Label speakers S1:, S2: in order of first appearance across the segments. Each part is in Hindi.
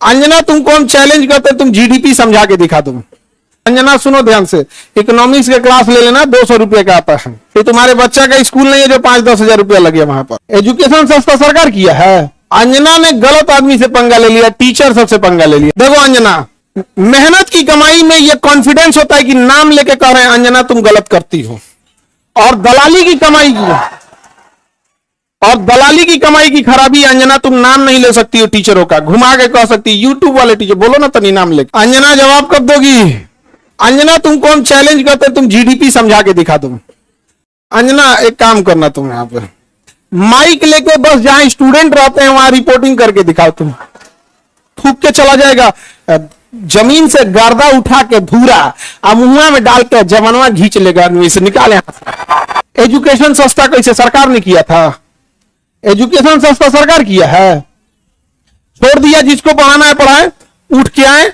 S1: अंजना तुमको हम चैलेंज करते तुम जीडीपी समझा के दिखा दो। अंजना सुनो ध्यान से, इकोनॉमिक्स के क्लास ले लेना, 200 रुपए का आता है। ये तुम्हारे बच्चा का स्कूल नहीं है जो 5-10 हजार रुपया लगे वहां पर। एजुकेशन सस्ता सरकार किया है। अंजना ने गलत आदमी से पंगा ले लिया, टीचर सबसे पंगा ले लिया। देखो अंजना, मेहनत की कमाई में ये कॉन्फिडेंस होता है कि नाम लेके कह रहे हैं अंजना तुम गलत करती हो, और दलाली की कमाई की खराबी, अंजना तुम नाम नहीं ले सकती हो टीचरों का, घुमा के कह सकती है यूट्यूब वाले टीचर, बोलो ना तनी नाम लेके। अंजना जवाब कब दोगी? अंजना तुमको हम चैलेंज करते तुम जीडीपी समझा के दिखा दो। अंजना एक काम करना, तुम यहां पे माइक लेके बस जहां स्टूडेंट रहते हैं वहां रिपोर्टिंग करके दिखाओ। तुम थूक के चला जाएगा, जमीन से गर्दा उठा के धूरा मुंह में डाल के जवानवा घींच लेगा आदमी से, निकाले। एजुकेशन सस्ता कैसे सरकार ने किया था? एजुकेशन सस्ता सरकार किया है? छोड़ दिया, जिसको पढ़ाना है पढ़ाए, उठ के आए,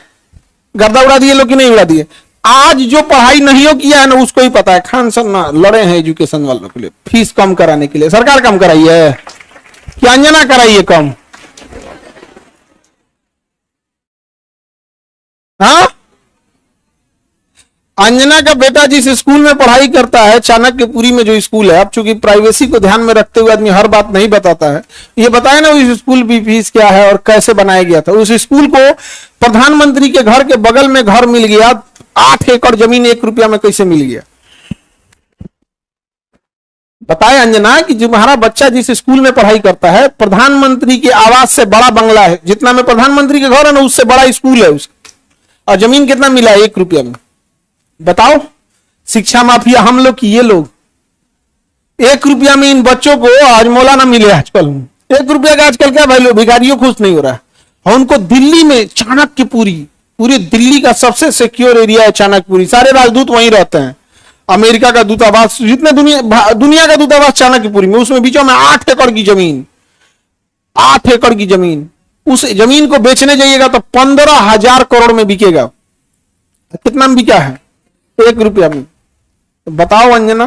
S1: गर्दा उड़ा दिए लोग कि नहीं उड़ा दिए। आज जो पढ़ाई नहीं हो किया है ना उसको ही पता है। खान सर ना लड़े हैं एजुकेशन वालों के लिए, फीस कम कराने के लिए। सरकार कम कराई है क्या? अंजना कराई है कम? हाँ, अंजना का बेटा जिस स्कूल में पढ़ाई करता है, चाणक्यपुरी में जो स्कूल है, अब चूंकि प्राइवेसी को ध्यान में रखते हुए आदमी हर बात नहीं बताता है, ये बताए ना उस स्कूल की फीस क्या है और कैसे बनाया गया था। उस स्कूल को प्रधानमंत्री के घर के बगल में घर मिल गया, 8 एकड़ जमीन 1 रुपया में कैसे मिल गया? बताए अंजना कि जो हमारा बच्चा जिस स्कूल में पढ़ाई करता है, प्रधानमंत्री के आवास से बड़ा बंगला है, जितना में प्रधानमंत्री के घर है ना उससे बड़ा स्कूल है उसका, और जमीन कितना मिला है? 1 रुपया में। बताओ, शिक्षा माफिया हम लोग की ये लोग। 1 रुपया में इन बच्चों को आज मौला ना मिले। आजकल 1 रुपया का आजकल क्या भाई, भिखारियों खुश नहीं हो रहा है। और उनको दिल्ली में चाणक्यपुरी, पूरी दिल्ली का सबसे सिक्योर एरिया है चाणक्यपुरी, सारे राजदूत वहीं रहते हैं। अमेरिका का दूतावास, जितने दुनिया का दूतावास चाणक्यपुरी में, उसमें बीचों में 8 एकड़ की जमीन, 8 एकड़ की जमीन। उस जमीन को बेचने जाइएगा तो 15,000 करोड़ में बिकेगा। कितना में बिका है? 1 रुपया में। तो बताओ अंजना।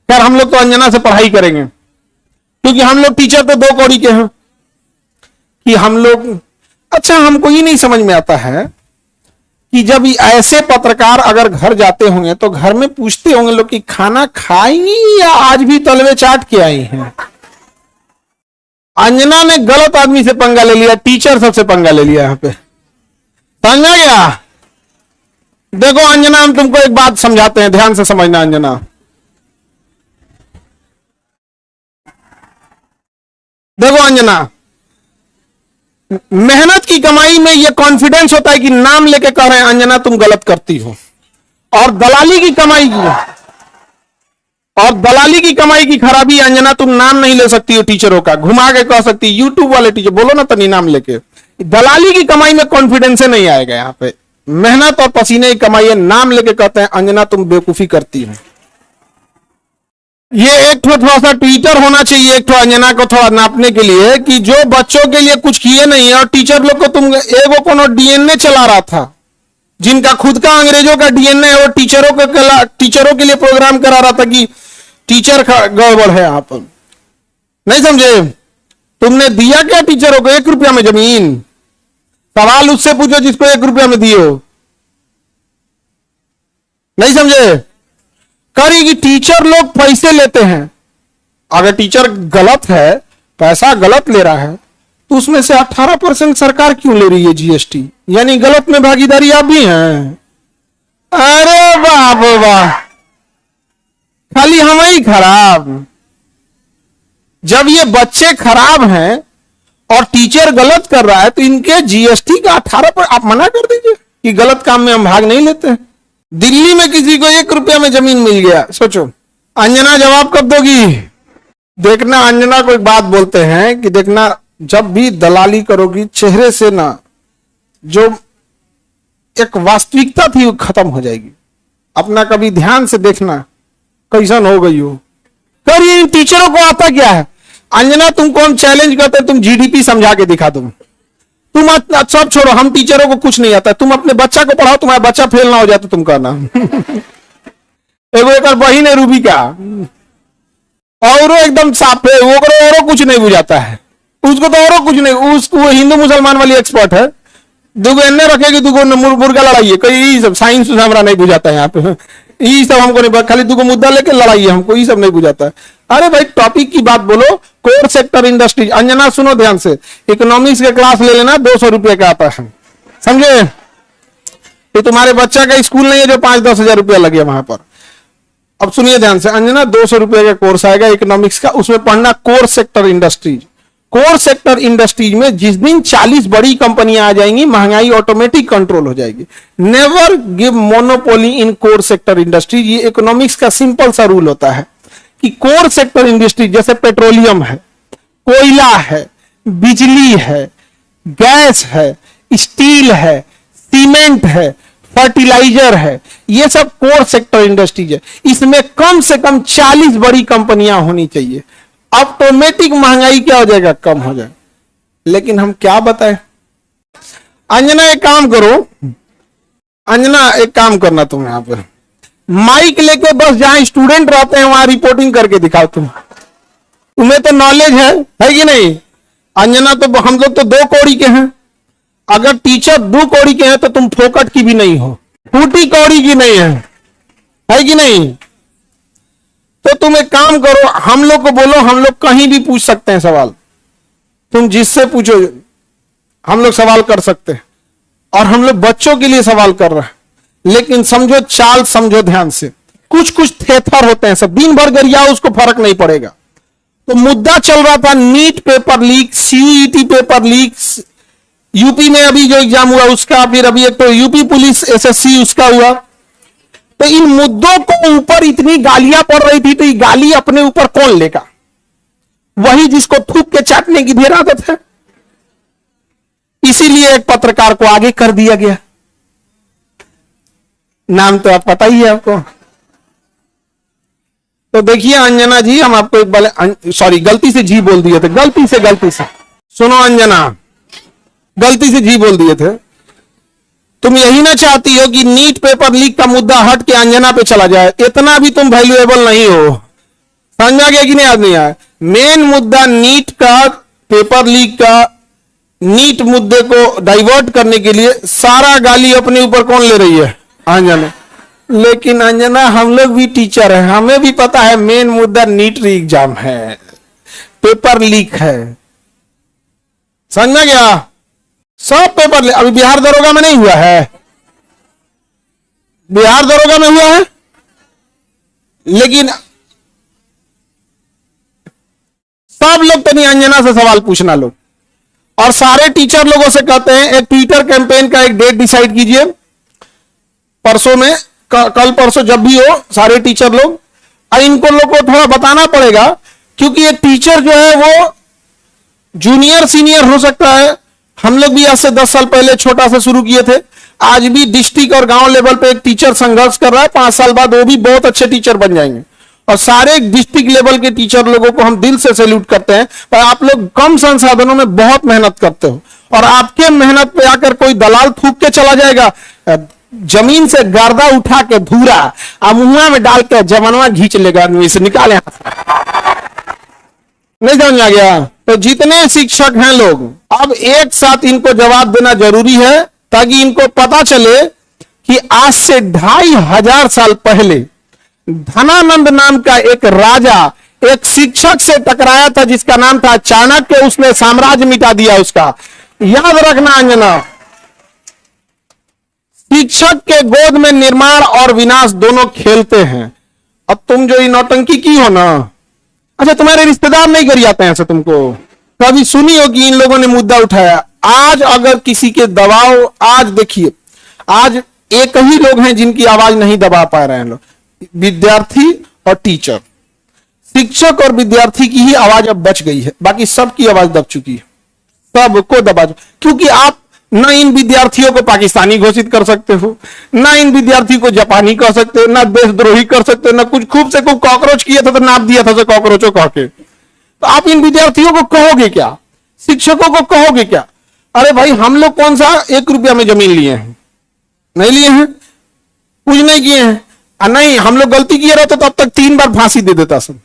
S1: यार हम लोग तो अंजना से पढ़ाई करेंगे, क्योंकि हम लोग टीचर तो 2 कौड़ी के हैं कि हम लोग। अच्छा, हमको ये नहीं समझ में आता है कि जब ऐसे पत्रकार अगर घर जाते होंगे तो घर में पूछते होंगे लोग कि खाना खाएंगी या आज भी तलवे चाट के आई हैं। अंजना ने गलत आदमी से पंगा ले लिया, टीचर सबसे पंगा ले लिया यहां पे। समझ गया? देखो अंजना, हम तुमको एक बात समझाते हैं, ध्यान से समझना अंजना। देखो अंजना, मेहनत की कमाई में यह कॉन्फिडेंस होता है कि नाम लेके कह रहे हैं अंजना तुम गलत करती हो, और दलाली की कमाई की खराबी, अंजना तुम नाम नहीं ले सकती हो टीचरों का, घुमा के कह सकती है यूट्यूब वाले टीचर, बोलो ना तनी नाम लेके। दलाली की कमाई में कॉन्फिडेंस नहीं आएगा यहां पे। मेहनत और पसीने की कमाई है, नाम लेके कहते हैं अंजना तुम बेवकूफी करती हो। ये एक थोड़ा सा ट्विटर होना चाहिए एक अंजना को थोड़ा नापने के लिए कि जो बच्चों के लिए कुछ किए नहीं है, और टीचर लोग को तुम एगो कोनो डीएनए चला रहा था, जिनका खुद का अंग्रेजों का डीएनए है, वो टीचरों के लिए प्रोग्राम करा रहा था कि टीचर गड़बड़ है। आप नहीं समझे? तुमने दिया क्या टीचरों को? 1 रुपया में जमीन। सवाल उससे पूछो जिसको 1 रुपया में दियो। नहीं समझे? करेगी, टीचर लोग पैसे लेते हैं। अगर टीचर गलत है, पैसा गलत ले रहा है, तो उसमें से 18% सरकार क्यों ले रही है जीएसटी? यानी गलत में भागीदारी आप भी हैं। अरे बाप वाह, खाली हम ही खराब। जब ये बच्चे खराब हैं और टीचर गलत कर रहा है तो इनके जीएसटी का 18% आप मना कर दीजिए कि गलत काम में हम भाग नहीं लेते हैं। दिल्ली में किसी को 1 रुपया में जमीन मिल गया, सोचो। अंजना जवाब कब दोगी? देखना, अंजना को एक बात बोलते हैं कि देखना, जब भी दलाली करोगी चेहरे से ना जो एक वास्तविकता थी वो खत्म हो जाएगी। अपना कभी ध्यान से देखना कैसन हो गई हो। कर ये इन टीचरों को आता क्या है? अंजना तुमको हम चैलेंज करते हैं, तुम जीडीपी समझा के दिखा दो। तुम सब छोड़ो, हम टीचरों को कुछ नहीं आता, तुम अपने बच्चा को पढ़ाओ, तुम्हारा बच्चा फेल ना हो जाए तो तुम कहना। एक बहिन है रूबी का, और एकदम साफ है, वो कुछ नहीं बुझाता है, उसको तो और कुछ नहीं, उसको वो हिंदू मुसलमान वाली एक्सपर्ट है। दुगो एन्ने रखेगी, दुगो मुर्गा लड़ाइए, कहीं यही सब साइंस हमारा नहीं बुझाता है यहाँ पे, यही सब हमको नहीं, खाली दुगो मुद्दा लेके लड़ाइए, हमको ये सब नहीं बुझाता है। अरे भाई टॉपिक की बात बोलो। Core sector industry. अंजना सुनो ध्यान से, इकोनॉमिक्स के क्लास ले लेना, 200 रुपये का आता है, समझे? ये तुम्हारे बच्चा का स्कूल नहीं है जो 5-10 हजार रुपया लगे वहां पर। अब सुनिए ध्यान से अंजना, 200 रुपये का कोर्स आएगा इकोनॉमिक्स का, उसमें पढ़ना core sector industries. Core sector industries में जिस दिन 40 बड़ी कंपनियां आ जाएंगी, महंगाई ऑटोमेटिक कंट्रोल हो जाएगी। नेवर गिव मोनोपोली इन कोर सेक्टर इंडस्ट्रीज। ये इकोनॉमिक्स का सिंपल सा रूल होता है कि कोर सेक्टर इंडस्ट्री जैसे पेट्रोलियम है, कोयला है, बिजली है, गैस है, स्टील है, सीमेंट है, फर्टिलाइजर है, ये सब कोर सेक्टर इंडस्ट्रीज है। इसमें कम से कम 40 बड़ी कंपनियां होनी चाहिए। ऑटोमेटिक महंगाई क्या हो जाएगा? कम हो जाएगा। लेकिन हम क्या बताएं? अंजना एक काम करो, अंजना एक काम करना, तुम यहां पर माइक लेके बस जहां स्टूडेंट रहते हैं वहां रिपोर्टिंग करके दिखाओ। तुम्हें तो नॉलेज है कि नहीं? अंजना तो हम लोग तो 2 कौड़ी के हैं, अगर टीचर 2 कौड़ी के हैं तो तुम फोकट की भी नहीं हो, फूटी कौड़ी की नहीं है कि नहीं? तो तुम एक काम करो, हम लोग को बोलो, हम लोग कहीं भी पूछ सकते हैं सवाल, तुम जिससे पूछो हम लोग सवाल कर सकते हैं, और हम लोग बच्चों के लिए सवाल कर रहे हैं। लेकिन समझो, चाल समझो ध्यान से, कुछ कुछ थेथर होते हैं, सब दिन भर गरियाओ, उसको फर्क नहीं पड़ेगा। तो मुद्दा चल रहा था NEET paper leak, CUET paper leak, UP में अभी जो एग्जाम हुआ उसका, फिर अभी एक तो यूपी पुलिस एसएससी उसका हुआ। तो इन मुद्दों को ऊपर इतनी गालियां पड़ रही थी, तो ये गाली अपने ऊपर कौन लेगा? वही जिसको थूक के चाटने की ढेर आदत है। इसीलिए एक पत्रकार को आगे कर दिया गया। नाम तो आप पता ही है आपको। तो देखिए अंजना जी, हम आपको एक बार, सॉरी गलती से जी बोल दिए थे, गलती से सुनो अंजना, गलती से जी बोल दिए थे। तुम यही ना चाहती हो कि नीट पेपर लीक का मुद्दा हट के अंजना पे चला जाए? इतना भी तुम वैल्यूएबल नहीं हो, समझ आ गया कि नहीं? आदमी आया मेन मुद्दा नीट का, पेपर लीक का, नीट मुद्दे को डाइवर्ट करने के लिए सारा गाली अपने ऊपर कौन ले रही है? अंजना। लेकिन अंजना हम लोग भी टीचर हैं, हमें भी पता है मेन मुद्दा नीट एग्जाम है, पेपर लीक है, समझ में गया? सब पेपर लीक। अभी बिहार दरोगा में नहीं हुआ है? बिहार दरोगा में हुआ है, लेकिन सब लोग तो नहीं, अंजना से सवाल पूछना लोग, और सारे टीचर लोगों से कहते हैं एक ट्विटर कैंपेन का एक डेट डिसाइड कीजिए, परसों में, कल परसों जब भी हो, सारे टीचर लोग, और इनको लोग को थोड़ा बताना पड़ेगा, क्योंकि एक टीचर जो है वो जूनियर सीनियर हो सकता है। हम लोग भी आज से 10 साल पहले छोटा से शुरू किए थे, आज भी डिस्ट्रिक्ट और गांव लेवल पे एक टीचर संघर्ष कर रहा है। 5 साल बाद वो भी बहुत अच्छे टीचर बन जाएंगे, और सारे डिस्ट्रिक्ट लेवल के टीचर लोगों को हम दिल से सैल्यूट करते हैं। पर आप लोग कम संसाधनों में बहुत मेहनत करते हो, और आपके मेहनत पे आकर कोई दलाल थूक के चला जाएगा, जमीन से गर्दा उठा के धूरा मुंह में डाल के जवानवा घींच लेगा, से निकाले नहीं समझ आ गया? तो जितने शिक्षक हैं लोग, अब एक साथ इनको जवाब देना जरूरी है, ताकि इनको पता चले कि आज से 2500 साल पहले धनानंद नाम का एक राजा एक शिक्षक से टकराया था, जिसका नाम था चाणक्य। उसने साम्राज्य मिटा दिया उसका। याद रखना अंजना, शिक्षक के गोद में निर्माण और विनाश दोनों खेलते हैं। अब तुम जो ये नौटंकी की हो ना, अच्छा तुम्हारे रिश्तेदार नहीं गरियाते हैं ऐसे? तुमको कभी सुनी हो कि इन लोगों ने मुद्दा उठाया? आज अगर किसी के दबाव, आज देखिए, आज एक ही लोग हैं जिनकी आवाज नहीं दबा पा रहे हैं लोग, विद्यार्थी और टीचर। शिक्षक और विद्यार्थी की ही आवाज अब बच गई है, बाकी सबकी आवाज दब चुकी है, सबको दबा। क्योंकि आप ना इन विद्यार्थियों को पाकिस्तानी घोषित कर सकते हो, ना इन विद्यार्थी को जापानी कह सकते हो, ना देशद्रोही कर सकते हो, ना कुछ। खूब से खूब कॉकरोच किया था तो नाप दिया था कॉकरोचों कह के। तो आप इन विद्यार्थियों को कहोगे क्या? शिक्षकों को कहोगे क्या? अरे भाई हम लोग कौन सा 1 रुपया में जमीन लिए हैं? नहीं लिए हैं, कुछ नहीं किए हैं। नहीं, हम लोग गलती किए रहते तो अब तक 3 बार फांसी दे देता सब।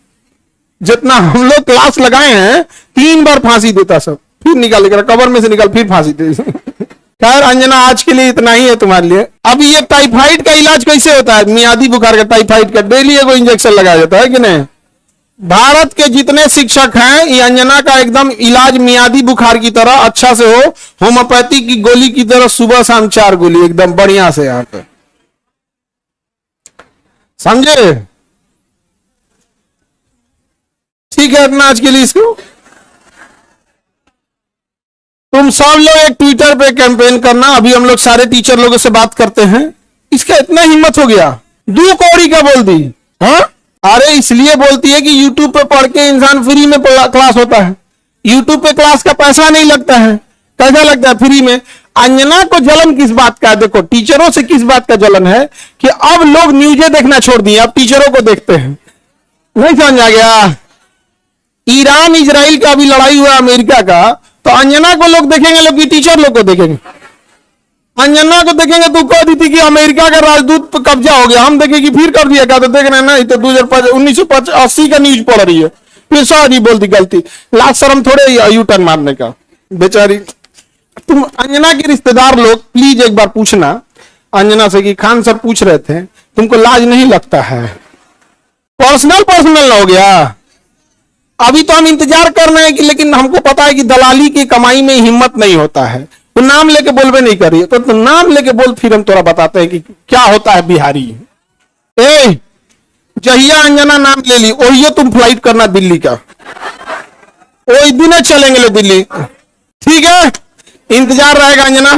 S1: जितना हम लोग क्लास लगाए हैं 3 बार फांसी देता सब, फिर निकाल कर कबर में से निकाल फिर फांसी दे। खैर अंजना आज के लिए इतना ही है तुम्हारे लिए। अब ये टाइफाइड का इलाज कैसे होता है, मियादी बुखार का, टाइफाइड का डेली एगो इंजेक्शन लगाया जाता है कि नहीं। भारत के जितने शिक्षक हैं ये अंजना का एकदम इलाज मियादी बुखार की तरह अच्छा से हो, होम्योपैथी की गोली की तरह सुबह शाम 4 गोली एकदम बढ़िया से यहाँ पे, समझे। ठीक है इतना आज के लिए। इसको तुम सब लोग एक ट्विटर पे कैंपेन करना, अभी हम लोग सारे टीचर लोगों से बात करते हैं। इसका इतना हिम्मत हो गया, 2 कौड़ी का बोल दी। हाँ अरे इसलिए बोलती है कि यूट्यूब पे पढ़ के इंसान फ्री में क्लास होता है, यूट्यूब पे क्लास का पैसा नहीं लगता है। कैसा लगता है फ्री में। अंजना को जलन किस बात का है, देखो टीचरों से किस बात का जलन है कि अब लोग न्यूज़ें देखना छोड़ दिए, अब टीचरों को देखते हैं। नहीं समझ आ गया। ईरान इजराइल का अभी लड़ाई हुआ अमेरिका का, तो अंजना को लोग देखेंगे, लोग की टीचर लोग को देखेंगे। अंजना को देखेंगे तो कह दी थी कि अमेरिका का राजदूत पर कब्जा हो गया, हम देखेंगे फिर कर दिया क्या, तो देख रहे हैं ना, तो 1980 का न्यूज पढ़ रही है, फिर सॉरी बोल दी गलती। लास्ट शर्म थोड़े यू टर्न मारने का बेचारी। तुम अंजना के रिश्तेदार लोग प्लीज एक बार पूछना अंजना से कि खान सर पूछ रहे थे तुमको लाज नहीं लगता है। पर्सनल हो गया। अभी तो हम इंतजार कर रहे हैं कि, लेकिन हमको पता है कि दलाली की कमाई में हिम्मत नहीं होता है। तो नाम लेके बोलबे नहीं करिए, तो नाम लेके बोल, फिर हम थोड़ा बताते हैं कि क्या होता है बिहारी। ए जहिया अंजना नाम ले ली वही तुम फ्लाइट करना दिल्ली का, वही दिन चलेंगे लोग दिल्ली। ठीक है इंतजार रहेगा अंजना।